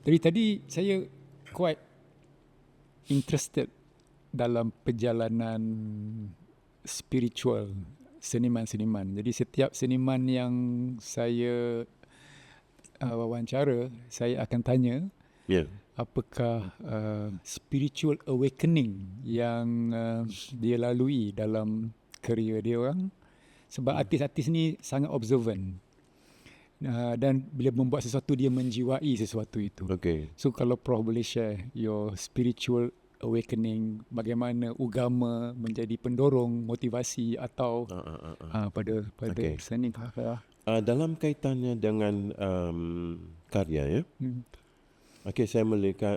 Jadi tadi saya quite interested dalam perjalanan spiritual seniman-seniman. Jadi setiap seniman yang saya wawancara, saya akan tanya Ya. apakah spiritual awakening yang dia lalui dalam kerjaya dia orang. Sebab artis-artis ni sangat observant. Dan bila membuat sesuatu, dia menjiwai sesuatu itu. Okey. So kalau Prof boleh share your spiritual awakening, bagaimana agama menjadi pendorong motivasi atau pada Okey. seni. Dalam kaitannya dengan karya ya. Okey, saya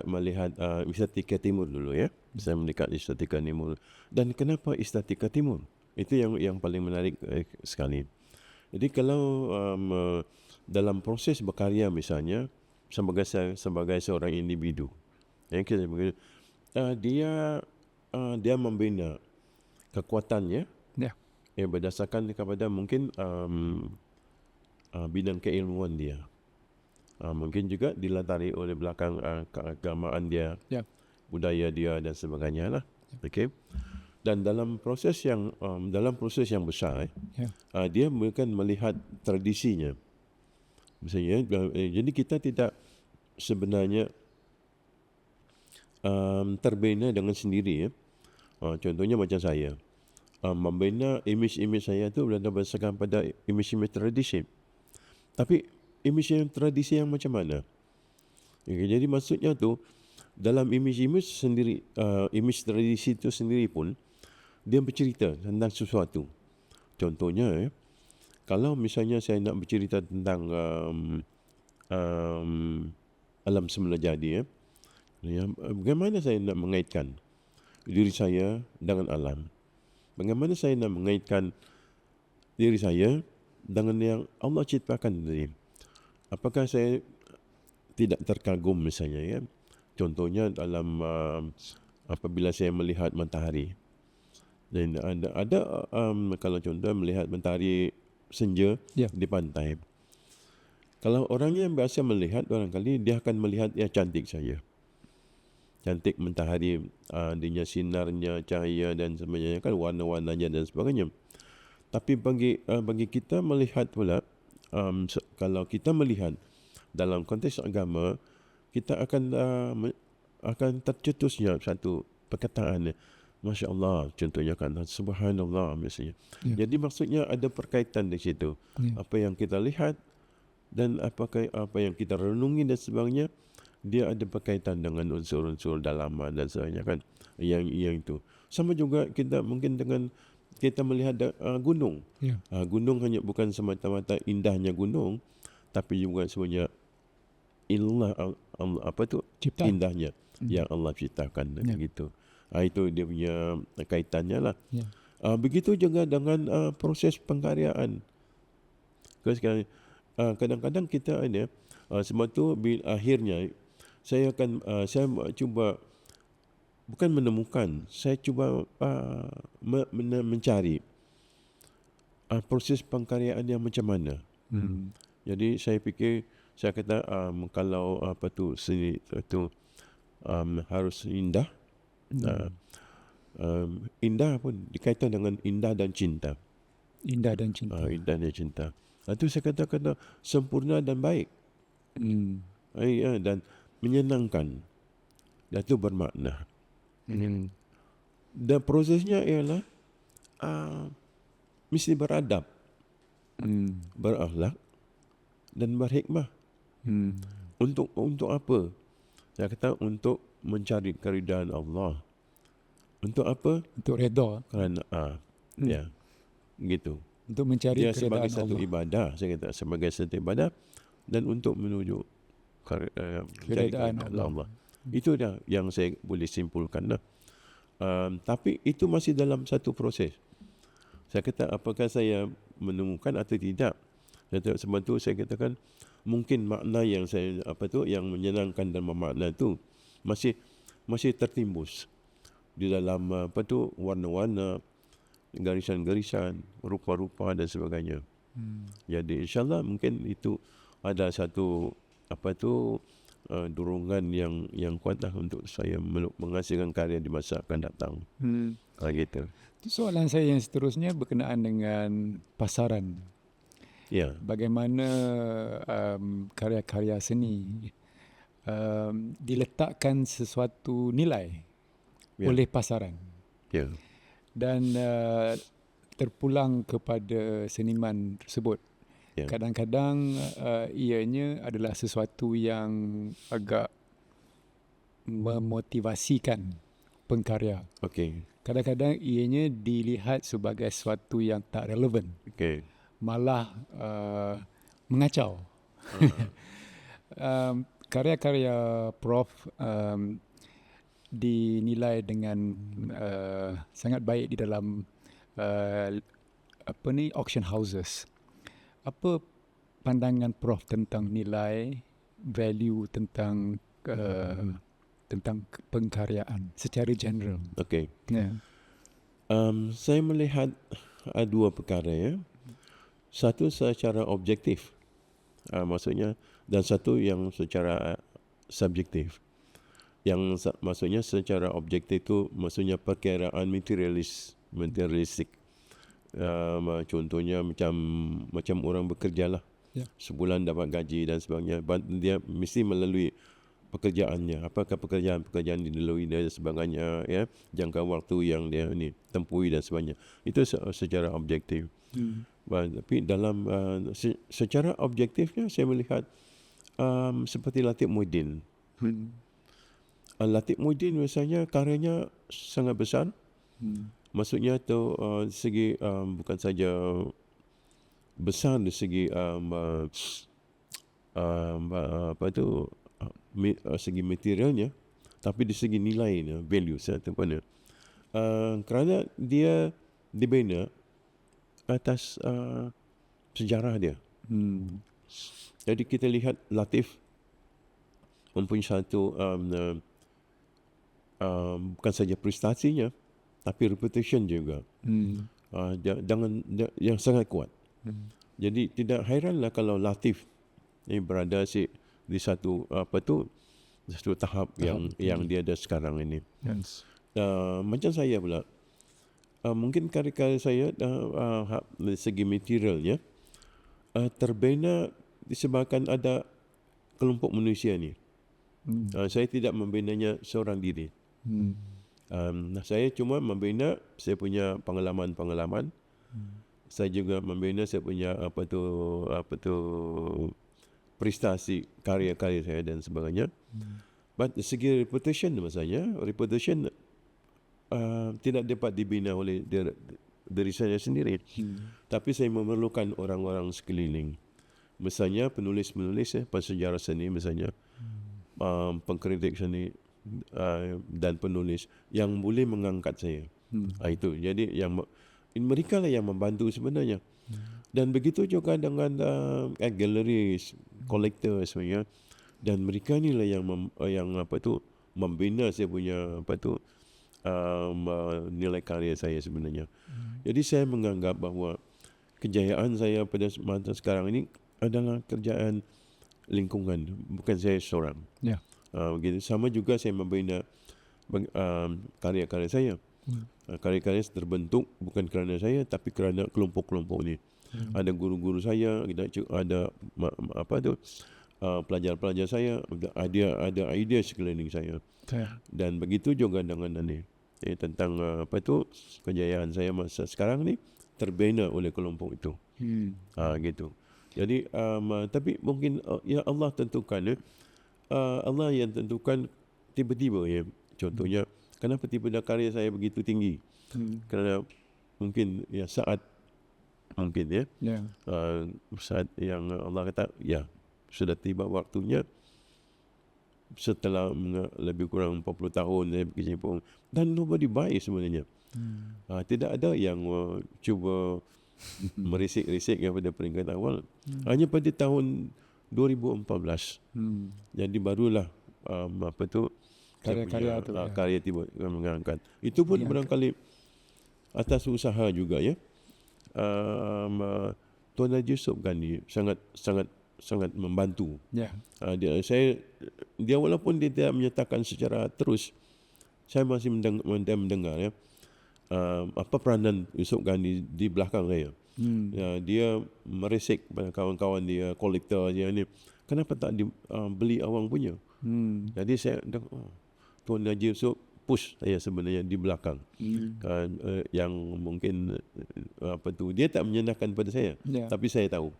melihat Estetika Timur dulu ya. Saya melihat Estetika Timur. Dan kenapa Estetika Timur? Itu yang paling menarik sekali. Jadi kalau dalam proses berkarya misalnya sebagai seorang individu, ya, dia membina kekuatannya ya berdasarkan kepada mungkin bidang keilmuan dia. Mungkin juga dilatari oleh belakang keagamaan dia, budaya dia dan sebagainya lah. Okey. Dan dalam proses yang besar, dia bukan melihat tradisinya. Misalnya, jadi kita tidak sebenarnya terbina dengan sendiri ya. Contohnya macam saya, membina imej-imej saya tu berdasarkan pada imej-imej tradisi. Tapi imej tradisi yang macam mana? Jadi maksudnya tu dalam imej-imej sendiri, imej tradisi itu sendiri pun dia bercerita tentang sesuatu. Contohnya kalau misalnya saya nak bercerita tentang alam semula jadi bagaimana saya nak mengaitkan diri saya dengan alam? Bagaimana saya nak mengaitkan diri saya dengan yang Allah ciptakan tadi? Apakah saya tidak terkagum misalnya ya? Contohnya dalam apabila saya melihat matahari. Dan ada kalau contoh melihat mentari senja di pantai. Kalau orangnya yang biasa melihat, barangkali dia akan melihat yang cantik saja. Cantik mentari, adanya sinarnya, cahaya dan sebagainya, kan warna-warnanya dan sebagainya. Tapi bagi kita melihat pula, kalau kita melihat dalam konteks agama, kita akan tercetusnya satu perkataan. Masya Allah, contohnya kan Subhanallah misalnya. Jadi maksudnya ada perkaitan di situ. Apa yang kita lihat dan apa yang kita renungi dan sebagainya, dia ada berkaitan dengan unsur-unsur dalaman dan sebagainya kan. Yang itu. Sama juga kita mungkin dengan kita melihat gunung. Gunung hanya bukan semata-mata indahnya gunung, tapi juga sebenarnya indahnya yang Allah ciptakan gitu. Itu dia punya kaitannya lah. Begitu juga dengan proses pengkaryaan. Kadang-kadang kita ada sebab tu akhirnya saya cuba bukan menemukan, saya cuba mencari proses pengkaryaan yang macam mana. Jadi saya fikir, saya kata kalau seni itu harus indah. Indah pun dikaitkan dengan indah dan cinta. Indah dan cinta. Indah dan cinta. Itu saya kata sempurna dan baik. Dan menyenangkan. Dan itu bermakna. Dan prosesnya ialah mesti beradab, berakhlak dan berhikmah. Untuk apa? Saya kata untuk mencari keridaan Allah. Untuk apa? Untuk redha. Kerana ya, gitu. Untuk mencari dia keridaan sebagai satu Allah. ibadah, saya kata sebagai satu ibadah dan untuk menuju keridaan Allah. Itu dah yang saya boleh simpulkan dah. Tapi itu masih dalam satu proses. Saya kata apakah saya menemukan atau tidak? Sebab tu saya katakan mungkin makna yang saya yang menyenangkan dan memakna itu masih tertimbus di dalam warna-warna, garisan-garisan, rupa-rupa dan sebagainya. Jadi insyaAllah mungkin itu ada satu dorongan yang kuat lah untuk saya menghasilkan karya di masa akan datang. Gitu. Soalan saya yang seterusnya berkenaan dengan pasaran. Ya. Bagaimana karya-karya seni diletakkan sesuatu nilai oleh pasaran Ya. dan terpulang kepada seniman tersebut. Ya. Kadang-kadang ianya adalah sesuatu yang agak memotivasikan pengkarya. Okey. Kadang-kadang ianya dilihat sebagai sesuatu yang tak relevan, Okey. malah mengacau. Karya-karya Prof dinilai dengan sangat baik di dalam auction houses. Apa pandangan Prof tentang nilai, value tentang pengkaryaan secara general? Okey. Yeah. Saya melihat dua perkara ya. Satu secara objektif, maksudnya, dan satu yang secara subjektif. Yang maksudnya secara objektif itu maksudnya perkiraan materialistik. Contohnya macam orang bekerja lah. Ya. Sebulan dapat gaji dan sebagainya. Dia mesti melalui pekerjaannya. Apakah pekerjaan dilalui dan sebagainya, ya, jangka waktu yang dia tempuhi dan sebagainya. Itu secara objektif. Tapi dalam secara objektifnya saya melihat seperti Latif Muhyiddin. Latif Muhyiddin misalnya karyanya sangat besar. Maksudnya tu segi bukan saja besar dari segi segi materialnya, tapi di segi nilainya, value tempatnya. Kerana dia dibina atas sejarah dia. Jadi kita lihat Latif mempunyai satu bukan saja prestasinya, tapi reputation juga. Yang sangat kuat. Jadi tidak hairanlah kalau Latif ini berada di satu satu tahap yang dia ada sekarang ini. Yes. Macam saya pula, mungkin karya-karya saya dari segi materialnya terbina disebabkan ada kelompok manusia ni. Saya tidak membinanya seorang diri. Saya cuma membina saya punya pengalaman-pengalaman. Saya juga membina saya punya prestasi karya-karya saya dan sebagainya. But segi reputation maksudnya, reputation tidak dapat dibina oleh diri saya sendiri. Tapi saya memerlukan orang-orang sekeliling. Misalnya penulis-penulis pensejarah seni misalnya, pengkritik seni dan penulis yang boleh mengangkat saya. Itu. Jadi mereka lah yang membantu sebenarnya. Dan begitu juga dengan galleries, collector sebenarnya. Dan mereka ni lah yang membina saya punya nilai karya saya sebenarnya. Jadi saya menganggap bahawa kejayaan saya pada masa sekarang ini adalah kerjaan lingkungan, bukan saya seorang. Ya. Begitu. Sama juga saya membina karya-karya saya. Karya-karya terbentuk bukan kerana saya, tapi kerana kelompok-kelompok ni. Ada guru-guru saya, ada pelajar-pelajar saya, ada idea sekeliling saya. Dan begitu juga dengan tentang kejayaan saya masa sekarang ni terbina oleh kelompok itu. Gitu. Jadi tapi mungkin ya Allah tentukan, Allah yang tentukan tiba-tiba ya. Contohnya, kenapa tiba-tiba karya saya begitu tinggi? Kerana mungkin ya saat saat yang Allah kata ya sudah tiba waktunya. Setelah lebih kurang 40 tahun saya berkecimpung, dan nobody buy sebenarnya. Tidak ada yang cuba merisik-risik pada peringkat awal. Hanya pada tahun 2014. Jadi barulah karya tiba mengangkat. Itu pun barangkali atas usaha juga ya. Tuan Haji Yusof Ghani sangat sangat membantu. Ya. Dia walaupun dia tidak menyatakan secara terus, saya masih mendengar ya, apa peranan Yusuf Ghani di belakang saya. Ya, dia meresek pada kawan-kawan dia, kolektor dia ni, kenapa tak beli awang punya? Jadi saya Tuan Haji Yusuf push saya sebenarnya di belakang. Yang mungkin dia tak menyenangkan pada saya, tapi saya tahu.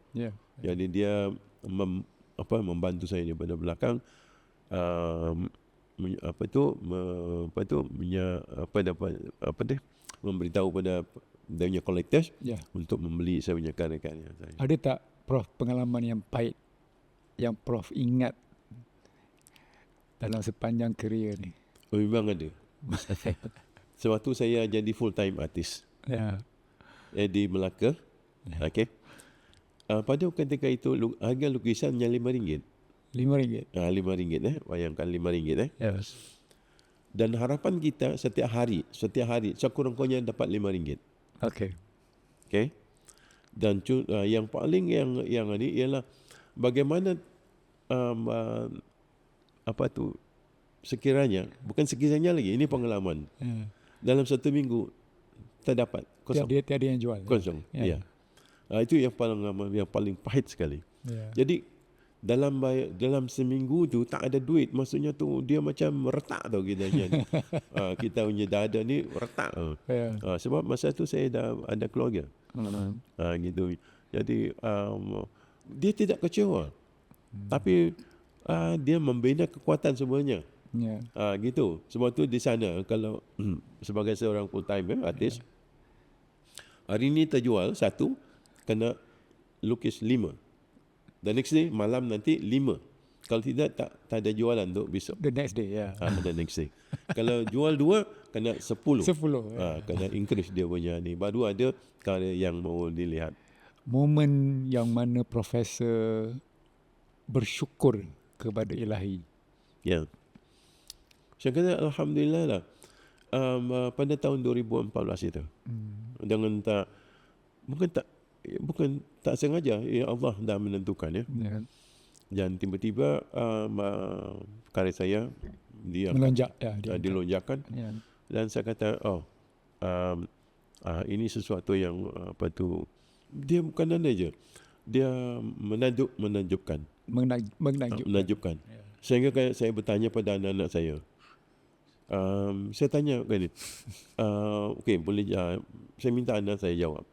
Jadi dia membantu saya daripada belakang, memberitahu pada dia punya collectors untuk membeli saya punya karya-karya saya. Ada tak Prof pengalaman yang pahit yang Prof ingat dalam sepanjang kerjaya ni? Oh, memang ada. Sewaktu saya jadi full time artist di Melaka, okey. Pada ketika itu harga lukisan hanya RM5. RM5. RM5 bayangkan RM5 Yes. Dan harapan kita setiap hari sekurang-kurangnya dapat RM5. Okey. Dan yang paling yang ini ialah bagaimana sekiranya lagi ini pengalaman. Dalam satu minggu terdapat kosong. Tiada yang jual. Kosong. Ya. Itu yang paling pahit sekali. Jadi dalam seminggu tu tak ada duit, maksudnya tu dia macam retak tau kita kita punya dada ni retak. Sebab masa tu saya dah ada keluarga. Gitu. Jadi dia tidak kecewa. Tapi dia membina kekuatan sebenarnya. Gitu. Sebab tu di sana kalau sebagai seorang full time artist, hari ni terjual 1, kena lukis 5. The next day malam nanti 5. Kalau tidak tak ada jualan untuk besok. The next day, The next day. Kalau jual 2 kena 10. 10. Kena increase dia punya ni. Baru ada karya yang mau dilihat. Momen yang mana Profesor bersyukur kepada Ilahi. Ya. Saya kata alhamdulillah lah. Pada tahun 2014 itu. Dengan bukan tak sengaja, ya Allah dah menentukan ya. Dan tiba-tiba karya saya dilonjakkan. Dan saya kata ini sesuatu yang dia bukan aja, dia menakjubkan. Sehingga saya bertanya pada anak-anak saya. Saya tanya kali, okey, boleh saya minta anak saya jawab.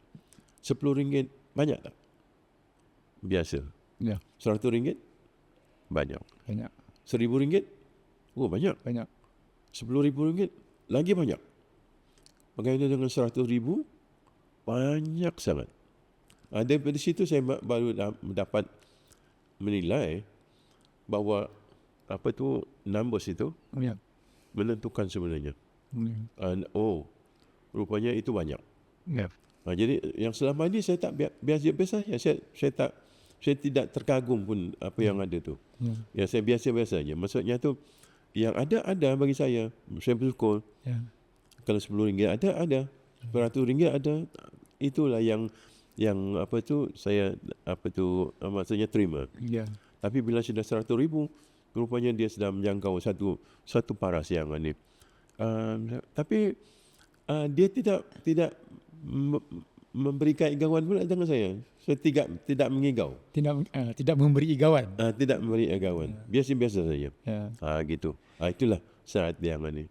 RM10 banyak tak? Biasa. RM100 banyak. RM1,000 banyak. RM10,000 lagi banyak. Bagaimana dengan RM100,000? Banyak sangat. Daripada situ saya baru dapat menilai bahawa numbers itu menentukan sebenarnya. Rupanya itu banyak. Jadi yang selama ini saya tak biasa-biasa saja. Saya tidak terkagum pun apa yang ada tu. Ya, saya biasa-biasa saja. Maksudnya tu yang ada bagi saya. Saya bersyukur. Kalau RM10 ada. RM100 ada. Itulah yang saya maksudnya terima. Tapi bila sudah RM100,000, rupanya dia sudah menjangkau satu paras yang ini. Tapi dia tidak memberi keigauan pula dengan saya. Saya tidak mengigau. Tidak memberi igauan. Tidak memberi igauan. Biasa-biasa saja. Gitu. Itulah saat yang ini.